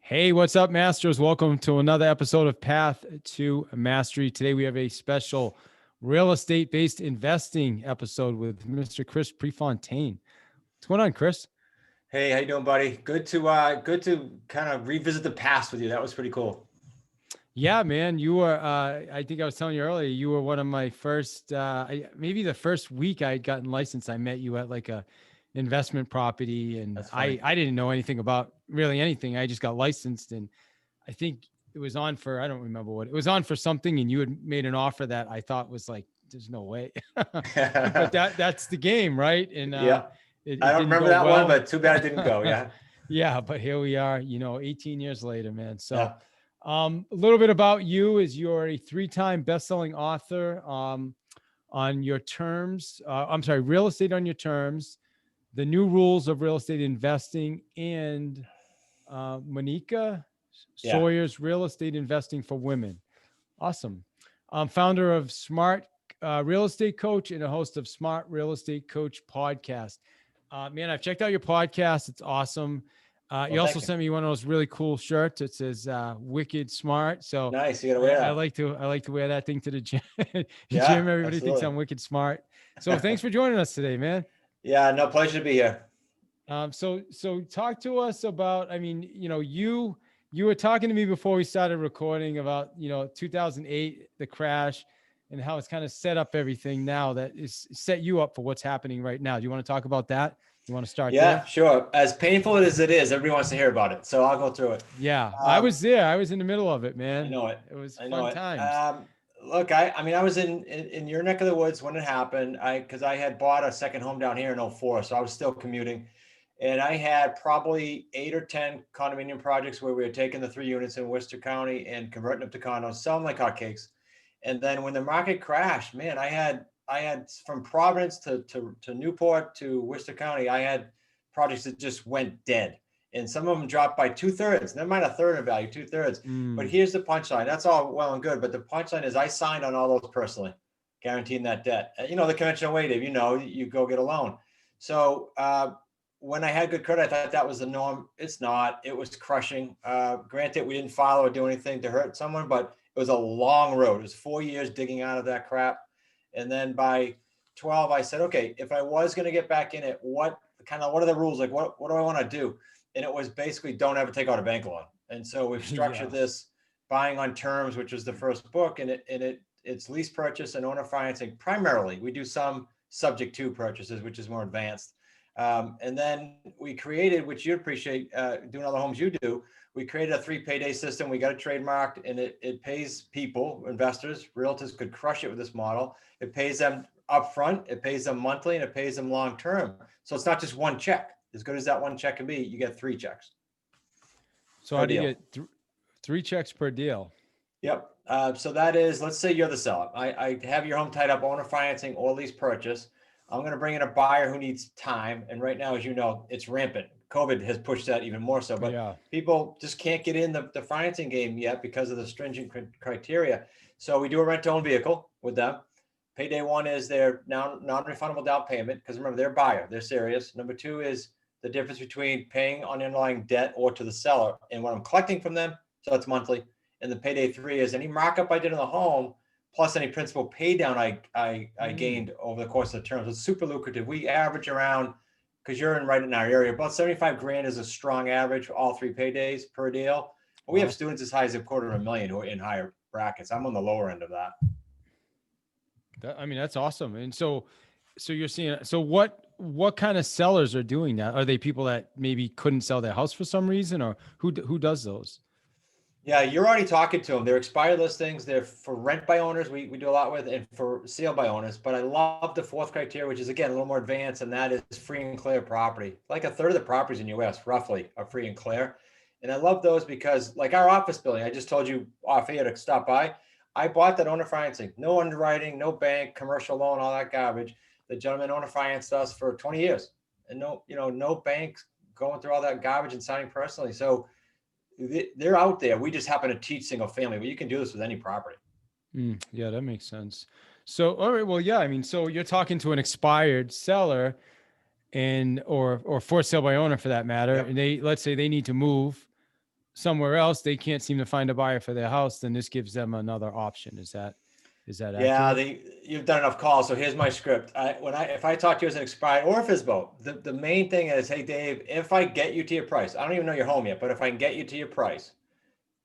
Hey, what's up, Masters? Welcome to another episode of Path to Mastery. Today we have a special real estate-based investing episode with Mr. Chris Prefontaine. What's going on, Chris? Hey, how you doing, buddy? Good to kind of revisit the past with you. That was pretty cool. Yeah, man, you were, I think I was telling you earlier, you were one of my first, maybe the first week I had gotten licensed, I met you at like a investment property, and That's I, funny. I didn't know anything about really anything. I just got licensed, and I think it was on for, I don't remember what it was on for something. And you had made an offer that I thought was like, there's no way, but that's the game. Right. And, Yeah, it, I it don't didn't remember go that one, well. but too bad it didn't go. Yeah, Yeah. But here we are, 18 years later, man. So, yeah, a little bit about you is you're a three-time best-selling author, on your terms. I'm sorry, real estate on your terms, the new rules of real estate investing, and Moneeka, yeah. Sawyer's real estate investing for women. Awesome. I'm founder of Smart Real Estate Coach and a host of Smart Real Estate Coach podcast. Man, I've checked out your podcast. It's awesome. You Well, also thank you. sent me one of those really cool shirts. It says "Wicked Smart." So Nice. You gotta wear I that. like to wear that thing to the gym. Yeah, Everybody thinks absolutely. I'm wicked smart. So thanks for joining us today, man. Yeah, no, pleasure to be here. So talk to us about. I mean, you were talking to me before we started recording about 2008, the crash, and how it's kind of set up everything now that is set you up for what's happening right now. Do you want to talk about that? You want to start Yeah, there? sure. As painful as it is, everybody wants to hear about it, so I'll go through it. Yeah, I Um, was there. I was in the middle of it, I man. know it. It was I know fun it. times. Look, I mean, I was in your neck of the woods when it happened. Because I had bought a second home down here in '04, so I was still commuting, and I had probably 8 or 10 condominium projects where we were taking the 3 units in Worcester County and converting them to condos, selling like hotcakes. And then when the market crashed, man, I had from Providence to Newport to Worcester County, I had projects that just went dead. And some of them dropped by 2/3, never mind a third of value, 2/3. But Mm, here's the punchline. That's all well and good. But the punchline is I signed on all those personally, guaranteeing that debt. The conventional way, Dave, you go get a loan. So when I had good credit, I thought that was the norm. It's not. It was crushing. Granted, we didn't follow or do anything to hurt someone, but it was a long road. It was 4 years digging out of that crap. And then by 12, I said, okay, if I was going to get back in it, what are the rules? Like, what do I want to do? And it was basically don't ever take out a bank loan. And so we've yeah. structured this buying on terms, which was the first book, and it's lease purchase and owner financing primarily. We do some subject to purchases, which is more advanced. And then we created, which you'd appreciate doing all the homes you do. We created a 3 payday system. We got it trademarked, and it pays people, investors, realtors could crush it with this model. It pays them upfront, it pays them monthly, and it pays them long term. So it's not just one check. As good as that one check can be, you get 3 checks So per how do you deal. get three checks per deal? Yep. So that is, let's say you're the seller. I have your home tied up, owner financing or lease purchase. I'm going to bring in a buyer who needs time. And right now, as you know, it's rampant. COVID has pushed that even more so, but Yeah. people just can't get in the financing game yet because of the stringent criteria. So we do a rent to own vehicle with them. Payday one is their non-refundable down payment, because remember, they're a buyer, they're serious. Number two is the difference between paying on underlying debt or to the seller and what I'm collecting from them. So that's monthly. And the payday three is any markup I did on the home plus any principal pay down I Mm, gained over the course of the term. So it's super lucrative. We average around, because you're right in our area, about 75 grand is a strong average for all 3 paydays per deal. But we have wow. students as high as $250,000 who are in higher brackets. I'm on the lower end of that. I mean, that's awesome. And so you're seeing, so what kind of sellers are doing that? Are they people that maybe couldn't sell their house for some reason, or who does those? Yeah, you're already talking to them. They're expired listings. They're for rent by owners. We do a lot with, and for sale by owners. But I love the fourth criteria, which is again a little more advanced, and that is free and clear property. Like a third of the properties in the U.S. roughly are free and clear. And I love those because, like our office building, I just told you off here to stop by. I bought that owner financing, no underwriting, no bank, commercial loan, all that garbage. The gentleman owner financed us for 20 years, and no banks going through all that garbage and signing personally. So they're out there. We just happen to teach single family, but you can do this with any property. Yeah, that makes sense. So, all right, well, yeah, I mean, so you're talking to an expired seller and or for sale by owner for that matter, and Yep. let's say they need to move. somewhere else, they can't seem to find a buyer for their house, then this gives them another option. Is that Yeah, accurate? you've done enough calls. So here's my script. If I talk to you as an expired or a FISBO, the main thing is, hey Dave, if I get you to your price, I don't even know your home yet, but if I can get you to your price,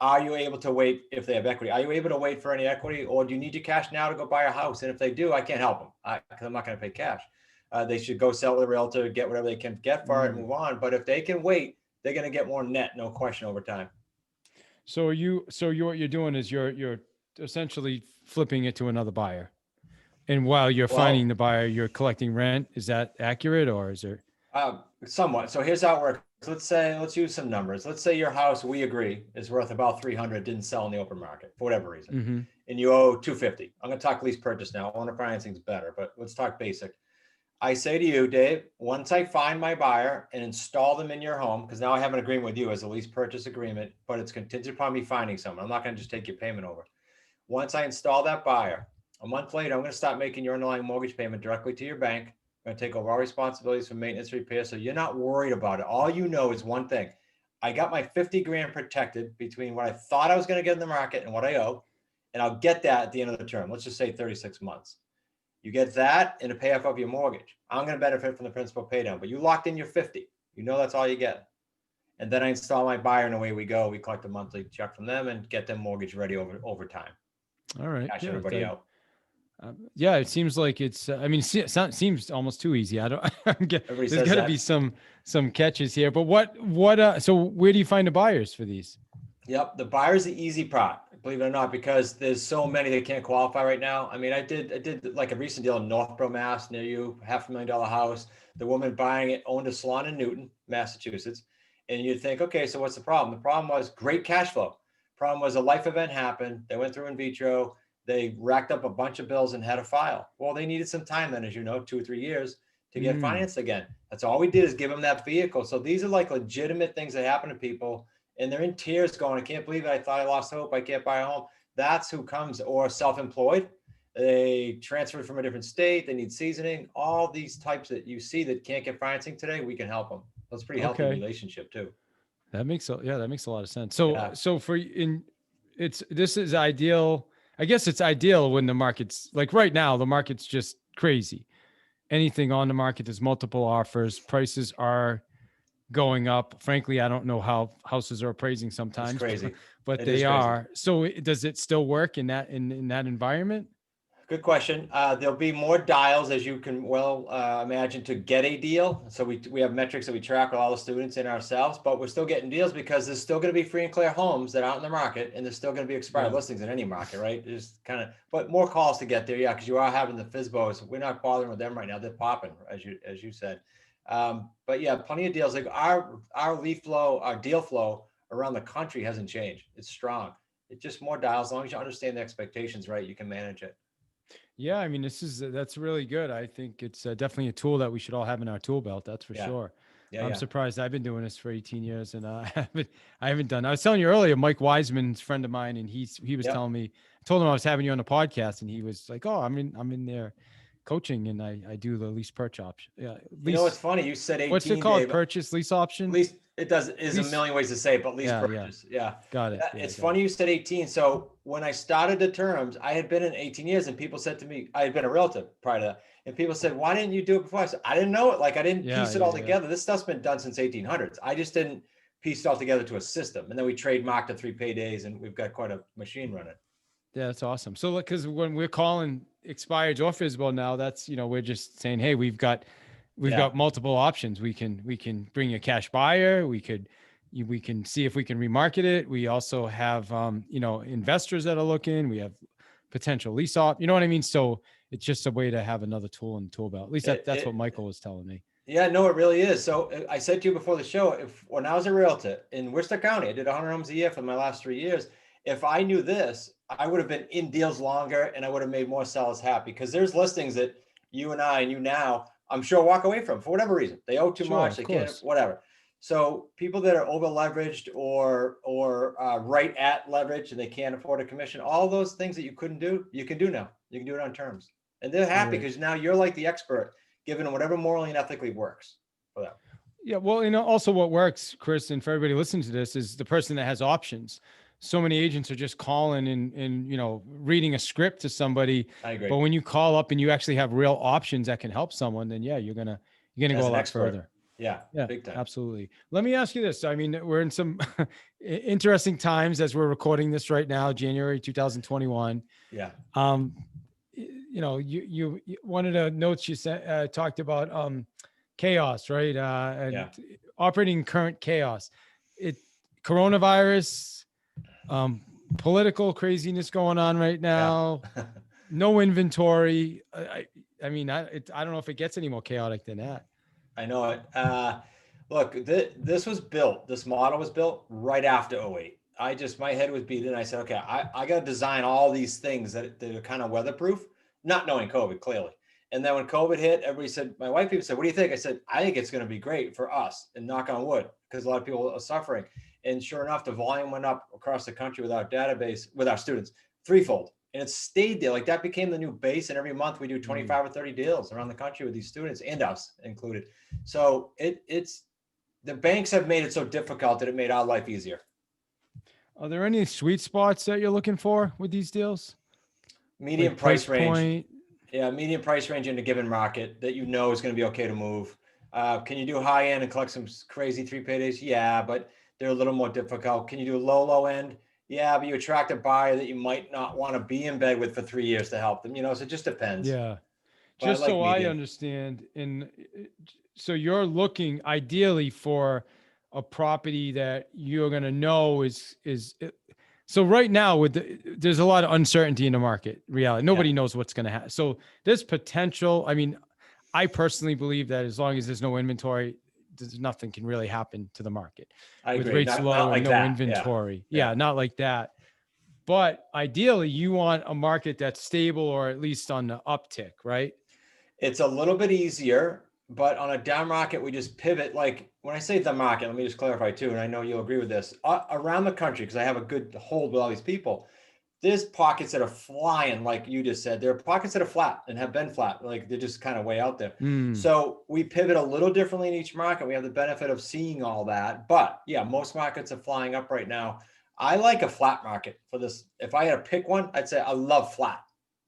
are you able to wait if they have equity? Are you able to wait for any equity, or do you need your cash now to go buy a house? And if they do, I can't help them because I'm not going to pay cash. They should go sell with a realtor, get whatever they can get for it, and move on. But if they can wait, they're going to get more net, no question, over time. So what you're doing is you're essentially flipping it to another buyer. And while you're finding Well, the buyer, you're collecting rent. Is that accurate, or is there? somewhat. So here's how it works. Let's use some numbers. Let's say your house, we agree, is worth about 300, didn't sell in the open market for whatever reason, Mm-hmm. and you owe 250. I'm going to talk lease purchase now. Owner financing is better, but let's talk basic. I say to you, Dave, once I find my buyer and install them in your home, because now I have an agreement with you as a lease purchase agreement, but it's contingent upon me finding someone. I'm not going to just take your payment over. Once I install that buyer, a month later, I'm going to start making your underlying mortgage payment directly to your bank. I'm going to take over all responsibilities for maintenance, repair. So you're not worried about it. All you know is one thing. I got my 50 grand protected between what I thought I was going to get in the market and what I owe. And I'll get that at the end of the term. Let's just say 36 months. You get that and a payoff of your mortgage. I'm going to benefit from the principal pay down, but you locked in your 50. You know that's all you get. And then I install my buyer and away we go. We collect a monthly check from them and get them mortgage ready over time. All right. Cash Yeah, everybody out. Yeah, it seems like it's. I mean, it seems almost too easy. I don't. Everybody There's says got to that. be some catches here. But what? So where do you find the buyers for these? Yep, the buyer's the easy part, believe it or not, because there's so many that can't qualify right now. I mean, I did like a recent deal in Northborough, Mass, near you, $500,000 house. The woman buying it owned a salon in Newton, Massachusetts, and you'd think, okay, so what's the problem? The problem was great cash flow. Problem was a life event happened. They went through in vitro. They racked up a bunch of bills and had a file. Well, they needed some time then, as you know, 2 or 3 years to get financed again. That's all we did is give them that vehicle. So these are like legitimate things that happen to people. And they're in tears going, I can't believe it. I thought I lost hope. I can't buy a home. That's who comes, or self-employed. They transferred from a different state. They need seasoning. All these types that you see that can't get financing today, we can help them. That's pretty healthy relationship too. That makes a lot of sense. Yeah. So this is ideal. I guess it's ideal when the market's like right now, the market's just crazy. Anything on the market, there's multiple offers. Prices are going up. Frankly, I don't know how houses are appraising sometimes. It's crazy. But It they is crazy. are. So does it still work in that environment? Good question. There'll be more dials, as you can well imagine, to get a deal. So we have metrics that we track with all the students and ourselves, but we're still getting deals because there's still going to be free and clear homes that aren't in the market, and there's still going to be expired listings in any market, right? Just kind of, but more calls to get there, yeah, because you are having the FISBOs. We're not bothering with them right now. They're popping, as you said. But yeah, plenty of deals. Like our lead flow, our deal flow around the country hasn't changed. It's strong. It's just more dials. As long as you understand the expectations, right, you can manage it. Yeah, I mean, that's really good. I think it's definitely a tool that we should all have in our tool belt. That's for sure. Yeah, I'm surprised. I've been doing this for 18 years and I haven't done. I was telling you earlier, Mike Wiseman's a friend of mine, and he was telling me. I told him I was having you on the podcast, and he was like, "Oh, I'm in there coaching, and I do the lease purchase option. Yeah, lease, you know, it's funny. You said 18. What's it called? Dave. Purchase lease option. Lease. It does is lease, a million ways to say it, but lease purchase. Yeah. Got it. It's funny you said 18. So when I started the terms, I had been in 18 years, and people said to me, I had been a realtor prior to that, and people said, "Why didn't you do it before?" I said, "I didn't know it. Like I didn't piece it all together. This stuff's been done since 1800s. I just didn't piece it all together to a system." And then we trademarked the 3 paydays, and we've got quite a machine running. Yeah, that's awesome. So, because when we're calling expireds or FISBO now, that's, we're just saying, hey, we've got multiple options. We can bring a cash buyer. We can see if we can remarket it. We also have, investors that are looking. We have potential lease op. You know what I mean? So it's just a way to have another tool in the tool belt. At least that's what Michael was telling me. Yeah, no, it really is. So I said to you before the show, when I was a realtor in Worcester County, I did 100 homes a year for my last 3 years. If I knew this, I would have been in deals longer, and I would have made more sellers happy, because there's listings that you and I and you now, I'm sure, walk away from for whatever reason. They owe too much, they can't, whatever. So people that are over leveraged or right at leverage and they can't afford a commission, all those things that you couldn't do, you can do now. You can do it on terms, and they're happy because now you're like the expert, giving them whatever morally and ethically works for them. Yeah, well, also what works, Chris, and for everybody listening to this is the person that has options. So many agents are just calling and reading a script to somebody, I agree. but when you call up and you actually have real options that can help someone, then yeah, you're gonna go As a an lot expert. further. Yeah, Yeah, big time. absolutely. Let me ask you this. I mean, we're in some interesting times as we're recording this right now, January 2021. Yeah. One of the notes you sent talked about chaos, right? And Yeah. operating current chaos. It Coronavirus, um, political craziness going on right Yeah. now. No inventory. I mean, I don't know if it gets any more chaotic than that. I know it. Look, this model was built right after '08. My head was beaten. I said, okay, I got to design all these things that are kind of weatherproof, not knowing COVID clearly. And then when COVID hit, everybody said, my wife even said, what do you think? I said, I think it's going to be great for us, and knock on wood, because a lot of people are suffering. And sure enough, the volume went up across the country with our database, with our students, threefold. And it stayed there. Like that became the new base. And every month we do 25 or 30 deals around the country with these students, and us included. So it's the banks have made it so difficult that it made our life easier. Are there any sweet spots that you're looking for with these deals? Medium Like price price range. point? Yeah, medium price range in a given market that you know is going to be okay to move. Can you do high end and collect some crazy 3 paydays? Yeah, but they're a little more difficult. Can you do low end? Yeah, but you attract a buyer that you might not want to be in bed with for 3 years to help them. So it just depends. Yeah. But I Just like so I medium. understand, so you're looking ideally for a property that you're going to know so right now there's a lot of uncertainty in the market reality. Yeah, Nobody knows what's going to happen. So there's potential. I mean, I personally believe that as long as there's no inventory, there's nothing can really happen to the market I with agree. rates Not low and like no that. Yeah, inventory. yeah. Yeah, not like that. But ideally you want a market that's stable or at least on the uptick, right? It's a little bit easier, but on a down market, we just pivot. Like when I say the market, let me just clarify too, and I know you'll agree with this. Around the country, because I have a good hold with all these people, there's pockets that are flying, like you just said. There are pockets that are flat and have been flat, like they're just kind of way out there. Mm. So we pivot a little differently in each market. We have the benefit of seeing all that. But yeah, most markets are flying up right now. I like a flat market for this. If I had to pick one, I'd say I love flat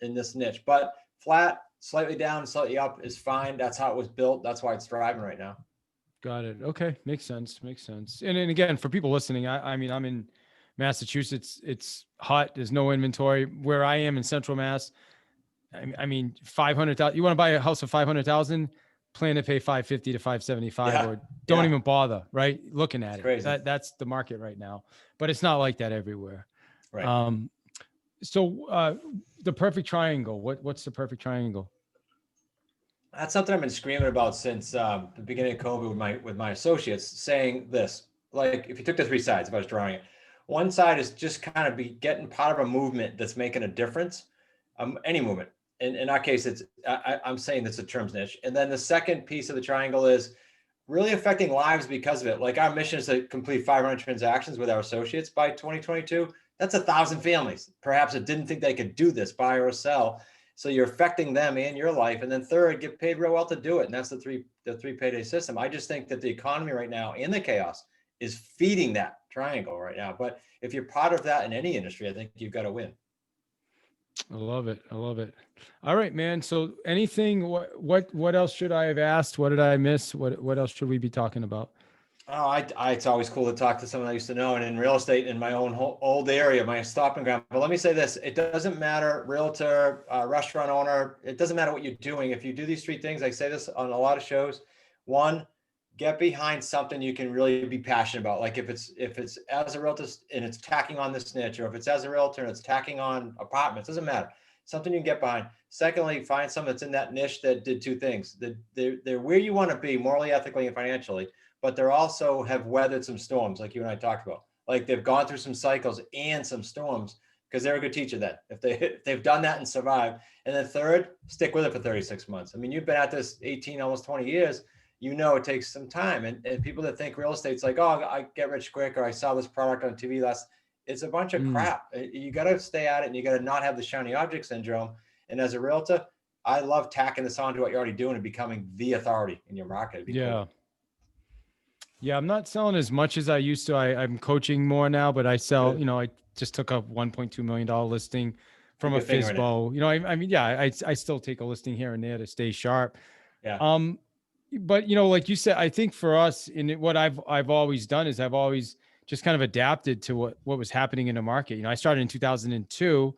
in this niche, but flat, slightly down, slightly up is fine. That's how it was built. That's why it's thriving right now. Got it. Okay. Makes sense. Makes sense. And again, for people listening, I mean, I'm in Massachusetts. It's hot. There's no inventory. Where I am in Central Mass, I mean, 500,000. You want to buy a house for 500,000, plan to pay 550 to 575, Yeah. or don't Yeah. even bother, right? Looking It's at it. crazy. That's the market right now, but it's not like that everywhere. Right. So the perfect triangle, what's the perfect triangle? That's something I've been screaming about since the beginning of COVID with my associates, saying this. Like, if you took the three sides, if I was drawing it, one side is just kind of be getting part of a movement that's making a difference, any movement. In our case, I'm saying that's a terms niche. And then the second piece of the triangle is really affecting lives because of it. Like our mission is to complete 500 transactions with our associates by 2022. That's 1,000 families, perhaps that didn't think they could do this, buy or sell. So you're affecting them and your life. And then third, get paid real well to do it. And that's the three payday system. I just think that the economy right now and the chaos is feeding that triangle right now. But if you're part of that in any industry, I think you've got to win. I love it. I love it. All right, man. So anything, what else should I have asked? What did I miss? What else should we be talking about? Oh, it's always cool to talk to someone I used to know, and in real estate in my own old area, my stopping ground. But let me say this: it doesn't matter, realtor, restaurant owner. It doesn't matter what you're doing. If you do these three things, I say this on a lot of shows. One, get behind something you can really be passionate about. Like if it's as a realtor and it's tacking on this niche, or if it's as a realtor and it's tacking on apartments, doesn't matter. Something you can get behind. Secondly, find someone that's in that niche that did two things. They're where you want to be morally, ethically, and financially, but they're also have weathered some storms like you and I talked about. Like they've gone through some cycles and some storms, because they're a good teacher then. If they've done that and survived. And then third, stick with it for 36 months. I mean, you've been at this 18, almost 20 years. It takes some time. And people that think real estate's like, oh, I get rich quick, or I saw this product on TV last, it's a bunch of crap. You got to stay at it, and you got to not have the shiny object syndrome. And as a realtor, I love tacking this on to what you're already doing and becoming the authority in your market. It'd be Yeah. cool. Yeah, I'm not selling as much as I used to. I'm coaching more now, but I sell, Good. I just took a $1.2 million listing from Keep a your finger in it. FISBO. I mean, yeah, I still take a listing here and there to stay sharp. Yeah. Um, but like you said, I think for us what I've always done is I've always just kind of adapted to what was happening in the market. I started in 2002, it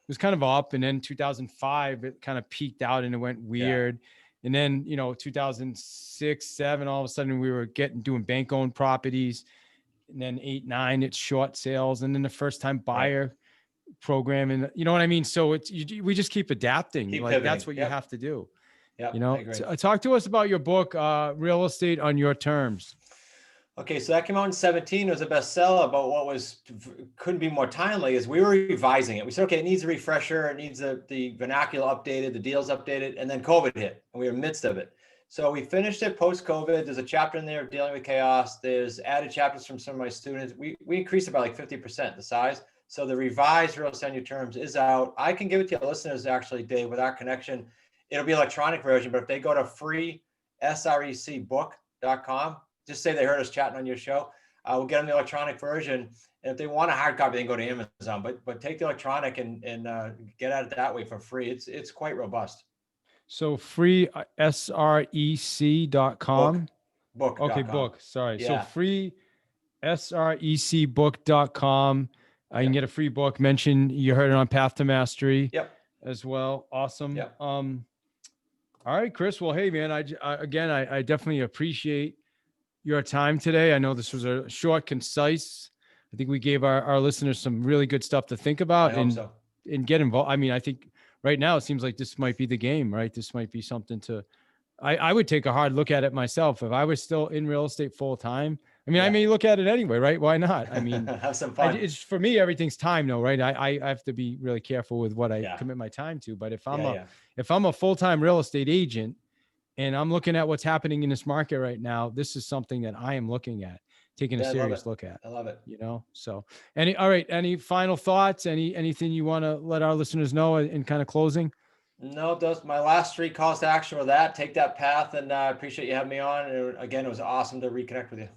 was kind of up, and then 2005 it kind of peaked out and it went Yeah. weird. And then 2006, 7, all of a sudden we were doing bank owned properties, and then 8, 9 it's short sales, and then the first time Right. buyer program, and you know what I mean. So we just keep adapting. Keep Like pivoting. that's what you Yep. have to do. Yep. I agree. Talk to us about your book, Real Estate on Your Terms. Okay, so that came out in 17. It was a bestseller, but what couldn't be more timely is we were revising it. We said, okay, it needs a refresher, it needs the vernacular updated, the deals updated, and then COVID hit, and we were in the midst of it. So we finished it post-COVID. There's a chapter in there dealing with chaos. There's added chapters from some of my students. We increased it by like 50% the size. So the revised Real Estate on Your Terms is out. I can give it to your listeners actually, Dave, with our connection. It'll be electronic version, but if they go to freesrecbook.com, just say they heard us chatting on your show. We'll get them the electronic version. And if they want a hard copy, they can go to Amazon. But take the electronic and get at it that way for free. It's quite robust. So free srec.com. Okay, Book.com. book. Sorry. So Yeah. free srecbook.com. I can get a free book. Mention you heard it on Path to Mastery. Yep. As well. Awesome. Yep. All right, Chris. Well, hey man, I definitely appreciate your time today. I know this was a short, concise. I think we gave our listeners some really good stuff to think about and get involved. I mean, I think right now it seems like this might be the game, right? This might be something I would take a hard look at it myself if I was still in real estate full time. I mean, I may look at it anyway, right? Why not? I mean, have some fun. It's for me, everything's time though, right? I have to be really careful with what I commit my time to. But if I'm a full-time real estate agent and I'm looking at what's happening in this market right now, this is something that I am looking at, taking a serious look at. I love it. So any final thoughts? Anything you want to let our listeners know in kind of closing? No, those my last 3 calls to action were that. Take that path, and I appreciate you having me on. And again, it was awesome to reconnect with you.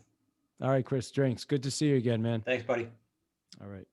All right, Chris, drinks. Good to see you again, man. Thanks, buddy. All right.